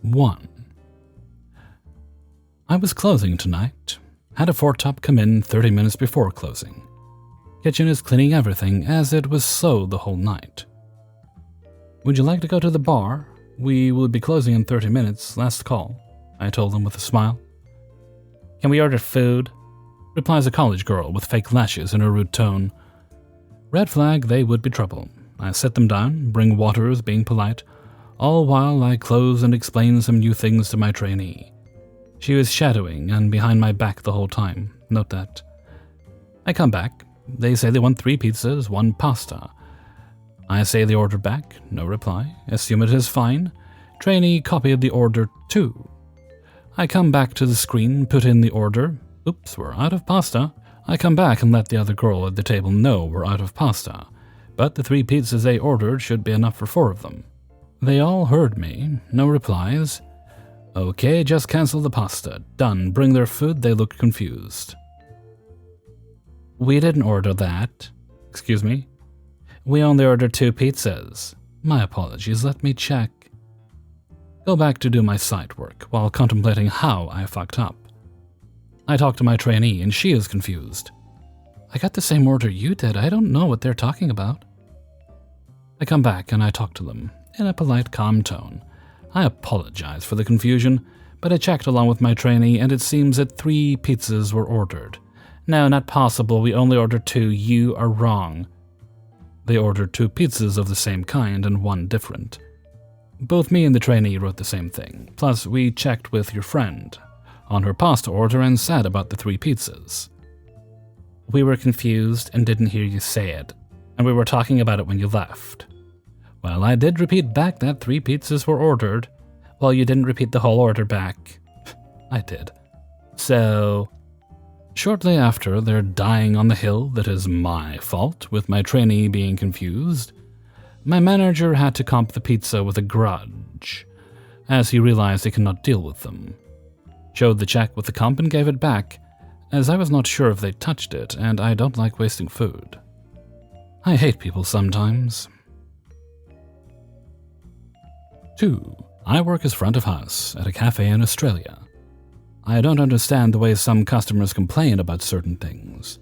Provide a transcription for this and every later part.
1. I was closing tonight. Had a four-top come in 30 minutes before closing. Kitchen is cleaning everything as it was slow the whole night. Would you like to go to the bar? We will be closing in 30 minutes, last call, I told them with a smile. Can we order food? Replies a college girl with fake lashes in her rude tone. Red flag, they would be trouble. I sit them down, bring waters, being polite, all while I close and explain some new things to my trainee. She was shadowing and behind my back the whole time, note that. I come back. They say they want 3 pizzas, 1 pasta. I say the order back, no reply. Assume it is fine. Trainee copied the order too. I come back to the screen, put in the order. Oops, we're out of pasta. I come back and let the other girl at the table know we're out of pasta. But the 3 pizzas they ordered should be enough for 4 of them. They all heard me, no replies. Okay, just cancel the pasta. Done. Bring their food, they look confused. We didn't order that. Excuse me? We only ordered 2 pizzas. My apologies, let me check. Go back to do my site work while contemplating how I fucked up. I talk to my trainee and she is confused. I got the same order you did, I don't know what they're talking about. I come back and I talk to them in a polite, calm tone. I apologize for the confusion, but I checked along with my trainee and it seems that 3 pizzas were ordered. No, not possible, we only ordered 2, you are wrong. They ordered 2 pizzas of the same kind and 1 different. Both me and the trainee wrote the same thing, plus we checked with your friend on her pasta order and said about the 3 pizzas. We were confused and didn't hear you say it, and we were talking about it when you left. Well, I did repeat back that 3 pizzas were ordered. Well, you didn't repeat the whole order back. I did. So, shortly after, they're dying on the hill that is my fault, with my trainee being confused. My manager had to comp the pizza with a grudge, as he realized he could not deal with them. Showed the check with the comp and gave it back, as I was not sure if they touched it, and I don't like wasting food. I hate people sometimes. 2. I work as front of house at a cafe in Australia. I don't understand the way some customers complain about certain things.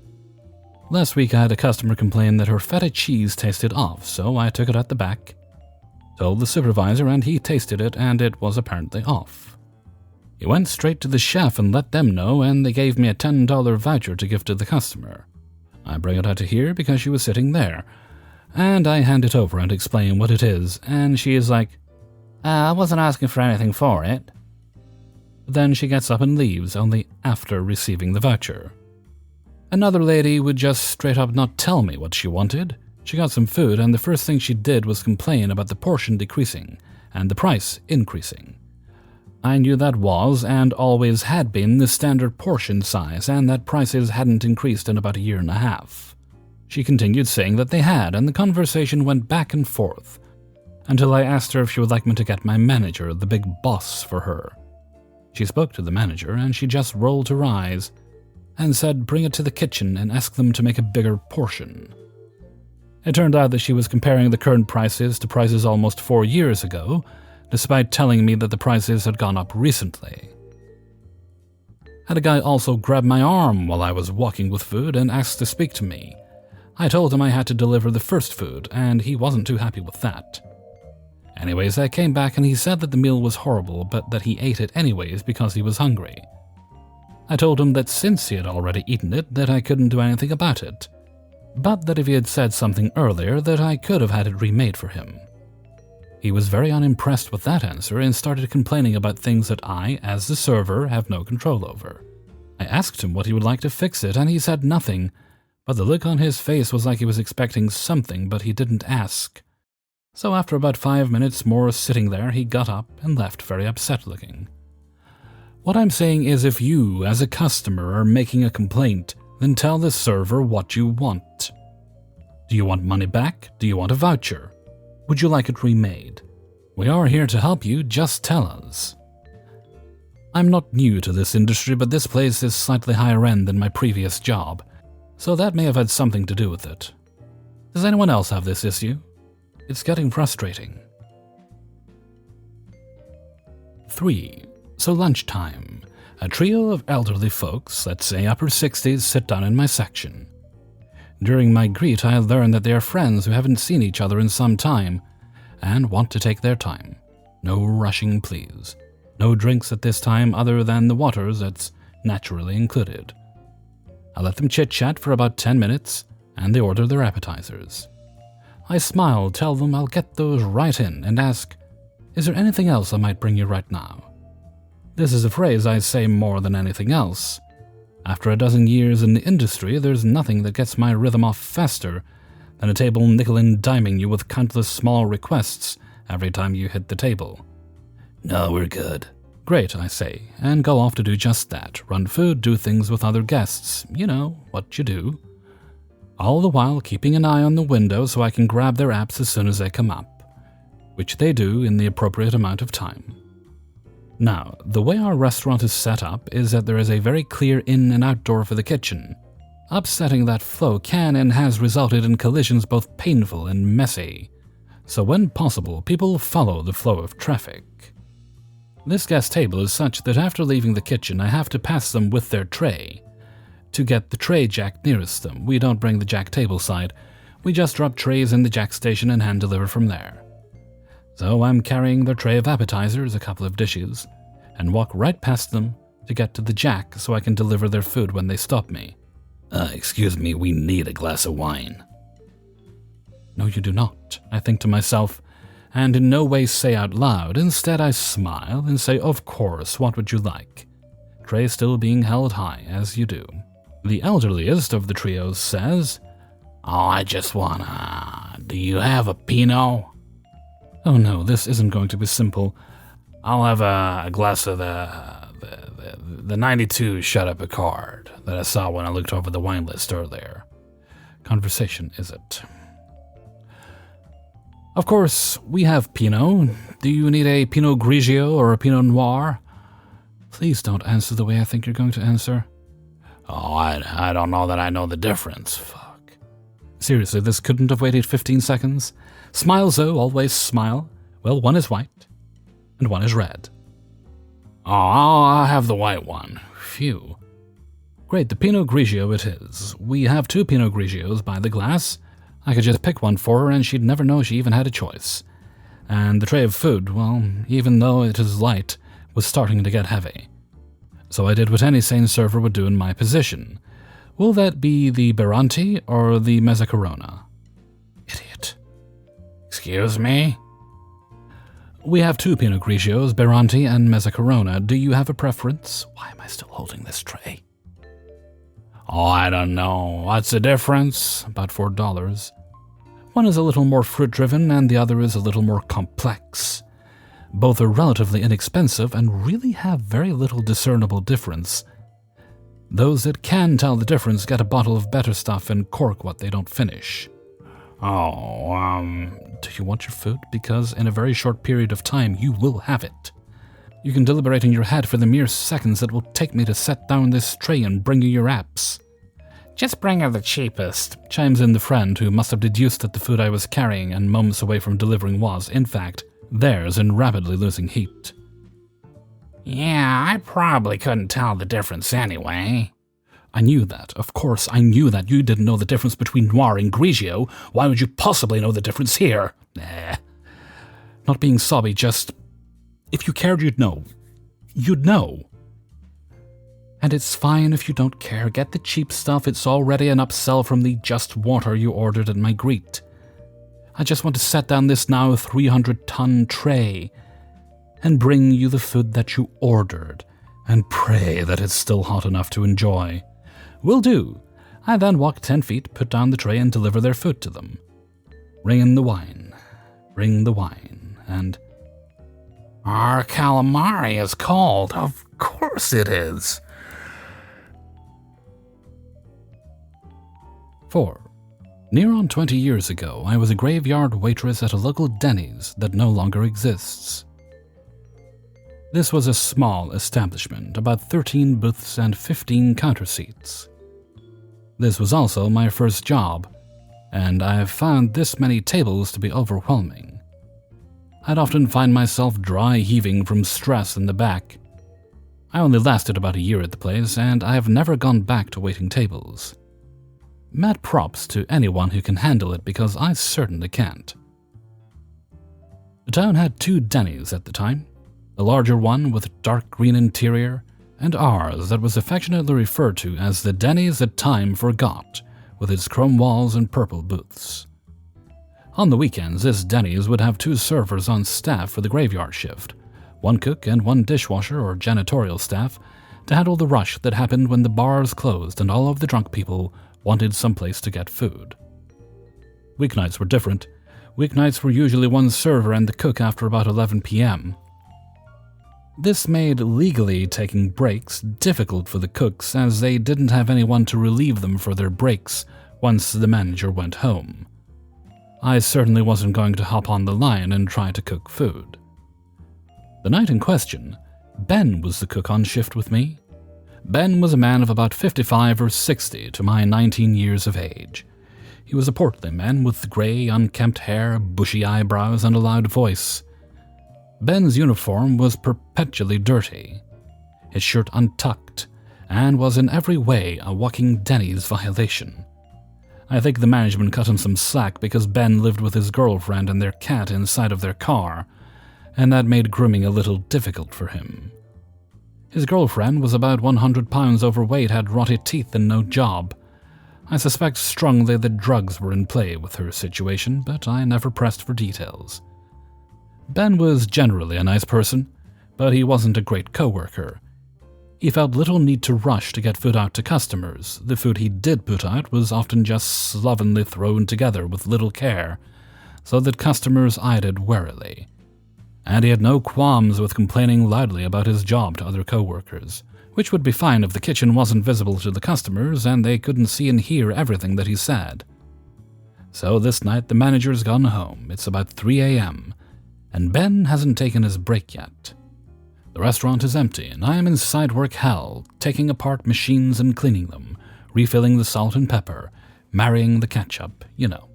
Last week I had a customer complain that her feta cheese tasted off, so I took it at the back, told the supervisor, and he tasted it and it was apparently off. He went straight to the chef and let them know, and they gave me a $10 voucher to give to the customer. I bring it out to here because she was sitting there, and I hand it over and explain what it is, and she is like, I wasn't asking for anything for it. Then she gets up and leaves, only after receiving the voucher. Another lady would just straight up not tell me what she wanted. She got some food, and the first thing she did was complain about the portion decreasing and the price increasing. I knew that was, and always had been, the standard portion size, and that prices hadn't increased in about 1.5 years. She continued saying that they had, and the conversation went back and forth, until I asked her if she would like me to get my manager, the big boss, for her. She spoke to the manager, and she just rolled her eyes and said bring it to the kitchen and ask them to make a bigger portion. It turned out that she was comparing the current prices to prices almost 4 years ago, despite telling me that the prices had gone up recently. Had a guy also grab my arm while I was walking with food and asked to speak to me. I told him I had to deliver the first food, and he wasn't too happy with that. Anyways, I came back and he said that the meal was horrible, but that he ate it anyways because he was hungry. I told him that since he had already eaten it, that I couldn't do anything about it, but that if he had said something earlier, that I could have had it remade for him. He was very unimpressed with that answer and started complaining about things that I, as the server, have no control over. I asked him what he would like to fix it, and he said nothing, but the look on his face was like he was expecting something, but he didn't ask. So after about 5 minutes more sitting there, he got up and left very upset looking. What I'm saying is, if you, as a customer, are making a complaint, then tell the server what you want. Do you want money back? Do you want a voucher? Would you like it remade? We are here to help you, just tell us. I'm not new to this industry, but this place is slightly higher end than my previous job, so that may have had something to do with it. Does anyone else have this issue? It's getting frustrating. 3. So lunchtime. A trio of elderly folks, let's say upper 60s, sit down in my section. During my greet, I learn that they are friends who haven't seen each other in some time and want to take their time. No rushing, please. No drinks at this time other than the waters that's naturally included. I let them chit-chat for about 10 minutes, and they order their appetizers. I smile, tell them I'll get those right in, and ask, "Is there anything else I might bring you right now?" This is a phrase I say more than anything else. After a dozen years in the industry, there's nothing that gets my rhythm off faster than a table nickel-and-diming you with countless small requests every time you hit the table. "No, we're good." "Great," I say, and go off to do just that. Run food, do things with other guests. You know, what you do. All the while keeping an eye on the window so I can grab their apps as soon as they come up, which they do in the appropriate amount of time. Now, the way our restaurant is set up is that there is a very clear in and out door for the kitchen. Upsetting that flow can and has resulted in collisions both painful and messy, so when possible, people follow the flow of traffic. This guest table is such that after leaving the kitchen, I have to pass them with their tray. To get the tray jack nearest them, we don't bring the jack table side, we just drop trays in the jack station and hand deliver from there. So I'm carrying their tray of appetizers, a couple of dishes, and walk right past them to get to the jack so I can deliver their food when they stop me. Excuse me, we need a glass of wine." "No, you do not," I think to myself, and in no way say out loud. Instead, I smile and say, "Of course, what would you like?" Tray still being held high, as you do. The elderliest of the trio says, "Oh, I just do you have a Pinot?" Oh no, this isn't going to be simple. "I'll have a glass of the 92 Shut Up Picard that I saw when I looked over the wine list earlier." Conversation, is it? "Of course, we have Pinot. Do you need a Pinot Grigio or a Pinot Noir?" Please don't answer the way I think you're going to answer. "Oh, I don't know that I know the difference. Fuck." Seriously, this couldn't have waited 15 seconds? Smile, Zoe, always smile. Well, one is white, and one is red. "Oh, I'll have the white one. Phew." Great, the Pinot Grigio it is. We have 2 Pinot Grigios by the glass. I could just pick one for her and she'd never know she even had a choice. And the tray of food, well, even though it is light, was starting to get heavy. So I did what any sane server would do in my position. Will that be the Beranti or the Mezzacarona? Idiot. "Excuse me?" "We have 2 Pinot Grigios, Beranti and Mezzacarona. Do you have a preference?" Why am I still holding this tray? "Oh, I don't know. What's the difference?" "About $4. One is a little more fruit-driven and the other is a little more complex. Both are relatively inexpensive and really have very little discernible difference. Those that can tell the difference get a bottle of better stuff and cork what they don't finish." Do you want your food? Because in a very short period of time, you will have it. You can deliberate in your head for the mere seconds it will take me to set down this tray and bring you your apps. "Just bring her the cheapest," chimes in the friend who must have deduced that the food I was carrying and moments away from delivering was, in fact, theirs and rapidly losing heat. "Yeah, I probably couldn't tell the difference anyway." I knew that. Of course, I knew that. You didn't know the difference between Noir and Grigio. Why would you possibly know the difference here? Not being sobby, just... If you cared, you'd know. You'd know. And it's fine if you don't care. Get the cheap stuff. It's already an upsell from the just water you ordered at my greet. I just want to set down this now 300-ton tray and bring you the food that you ordered and pray that it's still hot enough to enjoy. Will do. I then walk 10 feet, put down the tray, and deliver their food to them. Ring in the wine, and... "Our calamari is cold." "Of course it is." 4. Near on 20 years ago, I was a graveyard waitress at a local Denny's that no longer exists. This was a small establishment, about 13 booths and 15 counter seats. This was also my first job, and I have found this many tables to be overwhelming. I'd often find myself dry heaving from stress in the back. I only lasted about a year at the place, and I have never gone back to waiting tables. Mad props to anyone who can handle it, because I certainly can't. The town had 2 Denny's at the time, a larger one with a dark green interior, and ours that was affectionately referred to as the Denny's that time forgot, with its chrome walls and purple booths. On the weekends, this Denny's would have 2 servers on staff for the graveyard shift, 1 cook and 1 dishwasher or janitorial staff, to handle the rush that happened when the bars closed and all of the drunk people wanted someplace to get food. Weeknights were different. Weeknights were usually 1 server and the cook after about 11 p.m. This made legally taking breaks difficult for the cooks, as they didn't have anyone to relieve them for their breaks once the manager went home. I certainly wasn't going to hop on the line and try to cook food. The night in question, Ben was the cook on shift with me. Ben was a man of about 55 or 60 to my 19 years of age. He was a portly man with gray, unkempt hair, bushy eyebrows, and a loud voice. Ben's uniform was perpetually dirty, his shirt untucked, and was in every way a walking Denny's violation. I think the management cut him some slack because Ben lived with his girlfriend and their cat inside of their car, and that made grooming a little difficult for him. His girlfriend was about 100 pounds overweight, had rotted teeth, and no job. I suspect strongly that drugs were in play with her situation, but I never pressed for details. Ben was generally a nice person, but he wasn't a great co-worker. He felt little need to rush to get food out to customers. The food he did put out was often just slovenly thrown together with little care, so that customers eyed it warily. And he had no qualms with complaining loudly about his job to other co-workers, which would be fine if the kitchen wasn't visible to the customers and they couldn't see and hear everything that he said. So this night the manager's gone home. It's about 3 a.m., and Ben hasn't taken his break yet. The restaurant is empty, and I am in side work hell, taking apart machines and cleaning them, refilling the salt and pepper, marrying the ketchup, you know.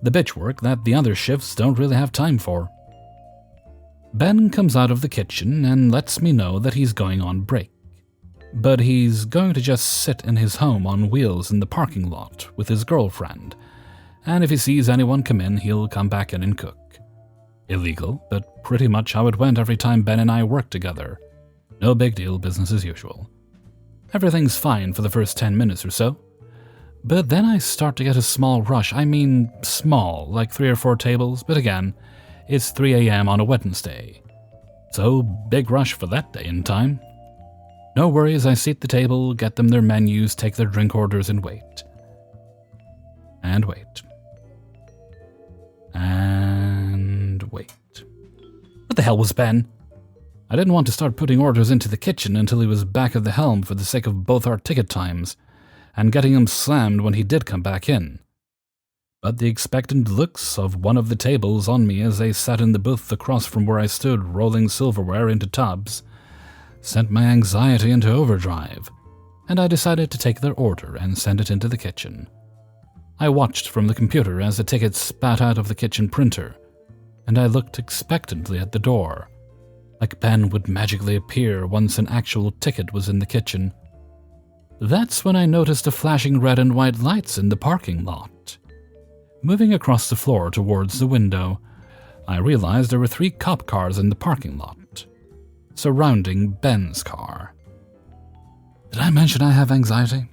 The bitch work that the other shifts don't really have time for. Ben comes out of the kitchen and lets me know that he's going on break. But he's going to just sit in his home on wheels in the parking lot with his girlfriend, and if he sees anyone come in, he'll come back in and cook. Illegal, but pretty much how it went every time Ben and I worked together. No big deal, business as usual. Everything's fine for the first 10 minutes or so. But then I start to get a small rush. I mean small, like 3 or 4 tables, but again, it's 3 a.m. on a Wednesday. So big rush for that day and time. No worries, I seat the table, get them their menus, take their drink orders, and wait. And wait. And wait. What the hell was Ben? I didn't want to start putting orders into the kitchen until he was back at the helm for the sake of both our ticket times, and getting him slammed when he did come back in. But the expectant looks of one of the tables on me as they sat in the booth across from where I stood rolling silverware into tubs sent my anxiety into overdrive, and I decided to take their order and send it into the kitchen. I watched from the computer as the ticket spat out of the kitchen printer, and I looked expectantly at the door, like Ben would magically appear once an actual ticket was in the kitchen. That's when I noticed the flashing red and white lights in the parking lot. Moving across the floor towards the window, I realized there were 3 cop cars in the parking lot, surrounding Ben's car. Did I mention I have anxiety?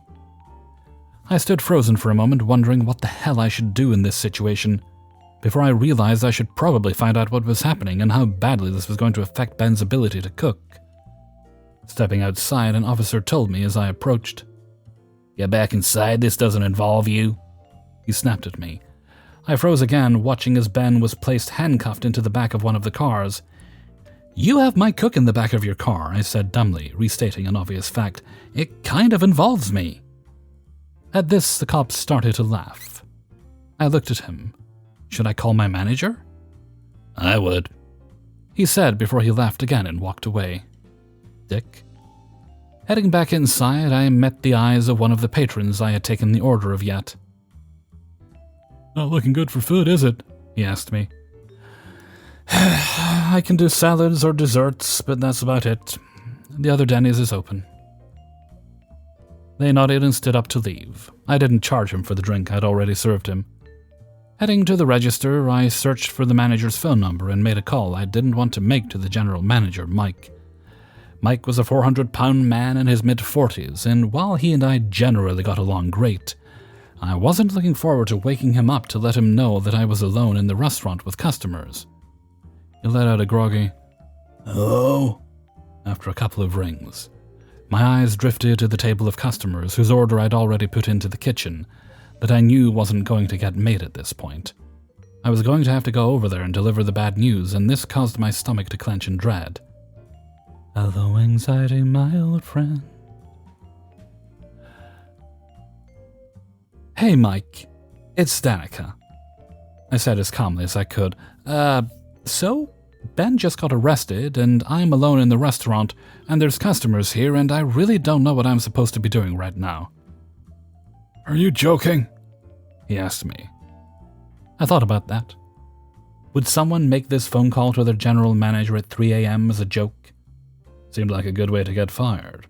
I stood frozen for a moment, wondering what the hell I should do in this situation, before I realized I should probably find out what was happening and how badly this was going to affect Ben's ability to cook. Stepping outside, an officer told me as I approached, "Get back inside, this doesn't involve you." He snapped at me. I froze again, watching as Ben was placed handcuffed into the back of one of the cars. "You have my cook in the back of your car," I said dumbly, restating an obvious fact. "It kind of involves me." At this, the cop started to laugh. I looked at him. Should I call my manager? "I would," he said before he laughed again and walked away. Dick. Heading back inside, I met the eyes of one of the patrons I had taken the order of yet. "Not looking good for food, is it?" he asked me. I can do salads or desserts, but that's about it. The other Denny's is open. They nodded and stood up to leave. I didn't charge him for the drink I'd already served him. Heading to the register, I searched for the manager's phone number and made a call I didn't want to make to the general manager, Mike. Mike was a 400-pound man in his mid-40s, and while he and I generally got along great, I wasn't looking forward to waking him up to let him know that I was alone in the restaurant with customers. He let out a groggy, "Hello?" after a couple of rings. My eyes drifted to the table of customers whose order I'd already put into the kitchen, that I knew wasn't going to get made at this point. I was going to have to go over there and deliver the bad news, and this caused my stomach to clench in dread. "Hello, anxiety, my old friend." "Hey, Mike. It's Danica," I said as calmly as I could. So? Ben just got arrested, and I'm alone in the restaurant, and there's customers here, and I really don't know what I'm supposed to be doing right now." "Are you joking?" he asked me. I thought about that. Would someone make this phone call to their general manager at 3 a.m. as a joke? Seemed like a good way to get fired.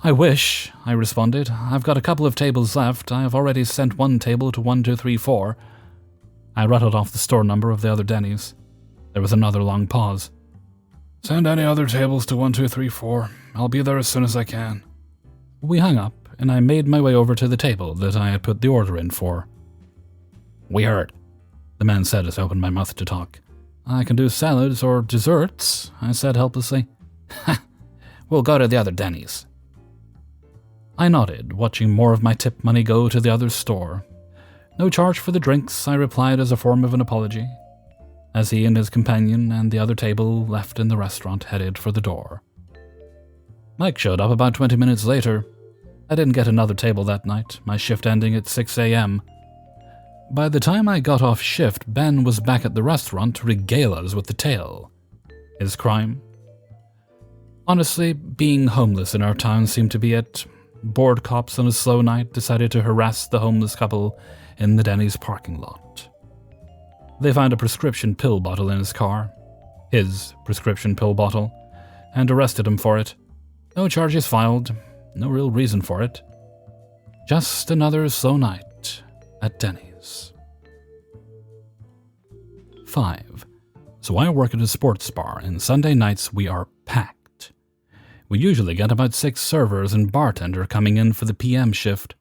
"I wish," I responded. "I've got a couple of tables left. I've already sent one table to 1234. I rattled off the store number of the other Denny's. There was another long pause. "Send any other tables to 1234. I'll be there as soon as I can." We hung up, and I made my way over to the table that I had put the order in for. "Weird," the man said as I opened my mouth to talk. "I can do salads or desserts," I said helplessly. "Ha! We'll go to the other Denny's." I nodded, watching more of my tip money go to the other store. "No charge for the drinks," I replied as a form of an apology, as he and his companion and the other table left in the restaurant headed for the door. Mike showed up about 20 minutes later. I didn't get another table that night, my shift ending at 6 a.m. By the time I got off shift, Ben was back at the restaurant to regale us with the tale. His crime? Honestly, being homeless in our town seemed to be it. Bored cops on a slow night decided to harass the homeless couple in the Denny's parking lot. They found a prescription pill bottle in his car, his prescription pill bottle, and arrested him for it. No charges filed, no real reason for it. Just another slow night at Denny's. 5. So I work at a sports bar, and Sunday nights we are packed. We usually get about 6 servers and bartender coming in for the PM shift,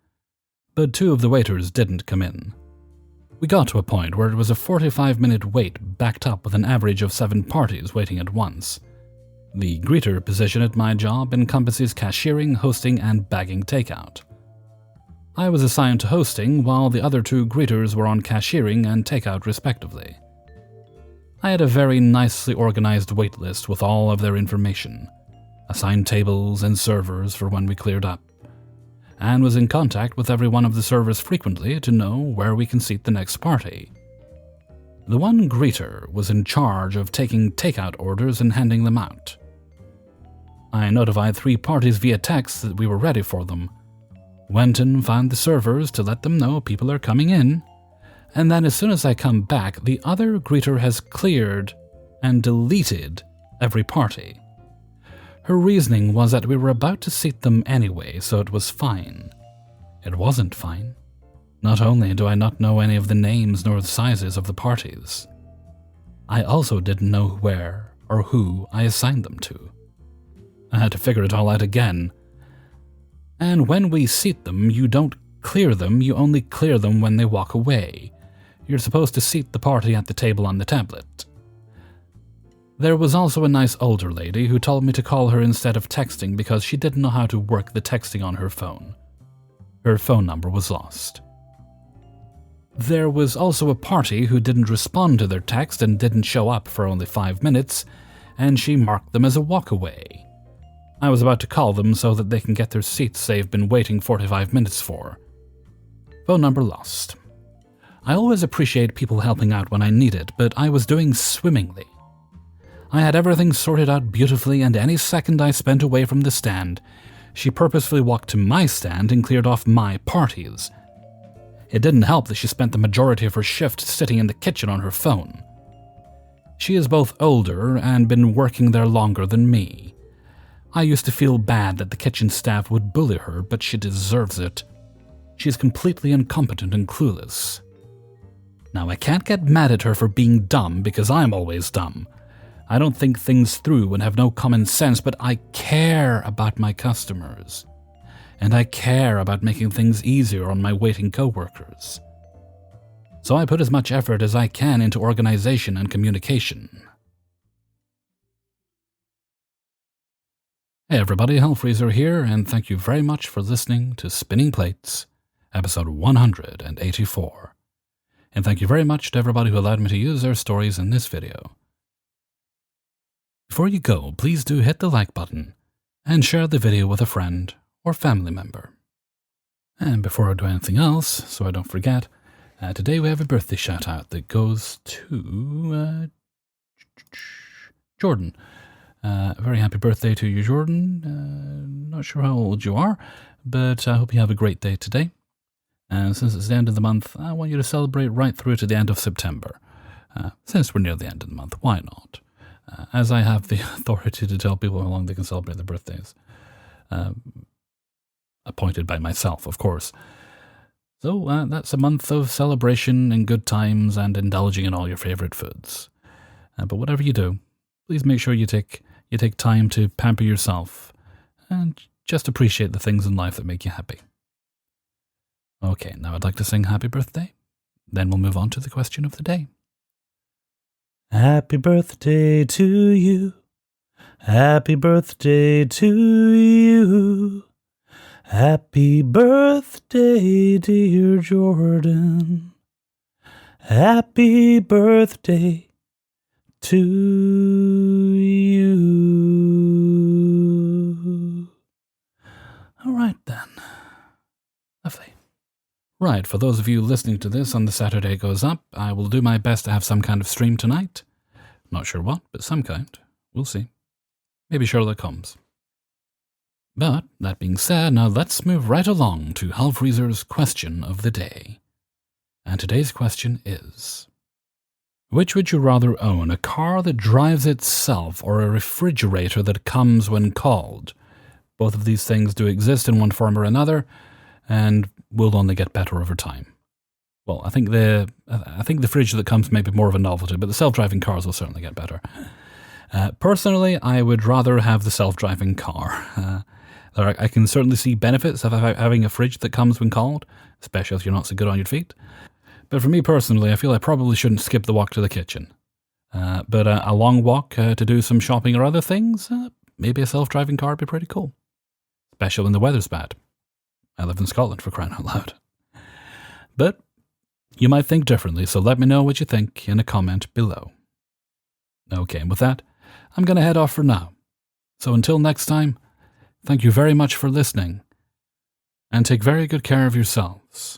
but 2 of the waiters didn't come in. We got to a point where it was a 45-minute wait backed up with an average of 7 parties waiting at once. The greeter position at my job encompasses cashiering, hosting, and bagging takeout. I was assigned to hosting, while the other 2 greeters were on cashiering and takeout respectively. I had a very nicely organized wait list with all of their information, assigned tables and servers for when we cleared up, and was in contact with every one of the servers frequently to know where we can seat the next party. The one greeter was in charge of taking takeout orders and handing them out. I notified 3 parties via text that we were ready for them, went and found the servers to let them know people are coming in, and then as soon as I come back, the other greeter has cleared and deleted every party. Her reasoning was that we were about to seat them anyway, so it was fine. It wasn't fine. Not only do I not know any of the names nor the sizes of the parties, I also didn't know where or who I assigned them to. I had to figure it all out again. And when we seat them, you don't clear them, you only clear them when they walk away. You're supposed to seat the party at the table on the tablet. There was also a nice older lady who told me to call her instead of texting because she didn't know how to work the texting on her phone. Her phone number was lost. There was also a party who didn't respond to their text and didn't show up for only 5 minutes, and she marked them as a walkaway. I was about to call them so that they can get their seats they've been waiting 45 minutes for. Phone number lost. I always appreciate people helping out when I need it, but I was doing swimmingly. I had everything sorted out beautifully, and any second I spent away from the stand, she purposefully walked to my stand and cleared off my parties. It didn't help that she spent the majority of her shift sitting in the kitchen on her phone. She is both older and been working there longer than me. I used to feel bad that the kitchen staff would bully her, but she deserves it. She is completely incompetent and clueless. Now, I can't get mad at her for being dumb because I'm always dumb. I don't think things through and have no common sense, but I care about my customers. And I care about making things easier on my waiting coworkers. So I put as much effort as I can into organization and communication. Hey everybody, Hellfreezer here, and thank you very much for listening to Spinning Plates, episode 184. And thank you very much to everybody who allowed me to use their stories in this video. Before you go, please do hit the like button and share the video with a friend or family member. And before I do anything else, so I don't forget, today we have a birthday shout out that goes to Jordan. Very happy birthday to you, Jordan. Not sure how old you are, but I hope you have a great day today. And since it's the end of the month, I want you to celebrate right through to the end of September. Since we're near the end of the month, why not? As I have the authority to tell people how long they can celebrate their birthdays. Appointed by myself, of course. So that's a month of celebration and good times and indulging in all your favorite foods. But whatever you do, please make sure you take time to pamper yourself and just appreciate the things in life that make you happy. Okay, now I'd like to sing Happy Birthday. Then we'll move on to the question of the day. Happy birthday to you. Happy birthday to you. Happy birthday, dear Jordan. Happy birthday to you. All right then. Lovely. Right, for those of you listening to this on the Saturday it goes up, I will do my best to have some kind of stream tonight. Not sure what, but some kind. We'll see. Maybe Sherlock Holmes. But, that being said, now let's move right along to Hellfreezer's question of the day. And today's question is, which would you rather own, a car that drives itself or a refrigerator that comes when called? Both of these things do exist in one form or another, and will only get better over time. Well, I think the fridge that comes may be more of a novelty, but the self-driving cars will certainly get better. Personally, I would rather have the self-driving car. I can certainly see benefits of having a fridge that comes when called, especially if you're not so good on your feet. But for me personally, I feel I probably shouldn't skip the walk to the kitchen. But a long walk to do some shopping or other things, maybe a self-driving car would be pretty cool. Especially when the weather's bad. I live in Scotland, for crying out loud. But you might think differently, so let me know what you think in a comment below. Okay, and with that, I'm going to head off for now. So until next time, thank you very much for listening, and take very good care of yourselves.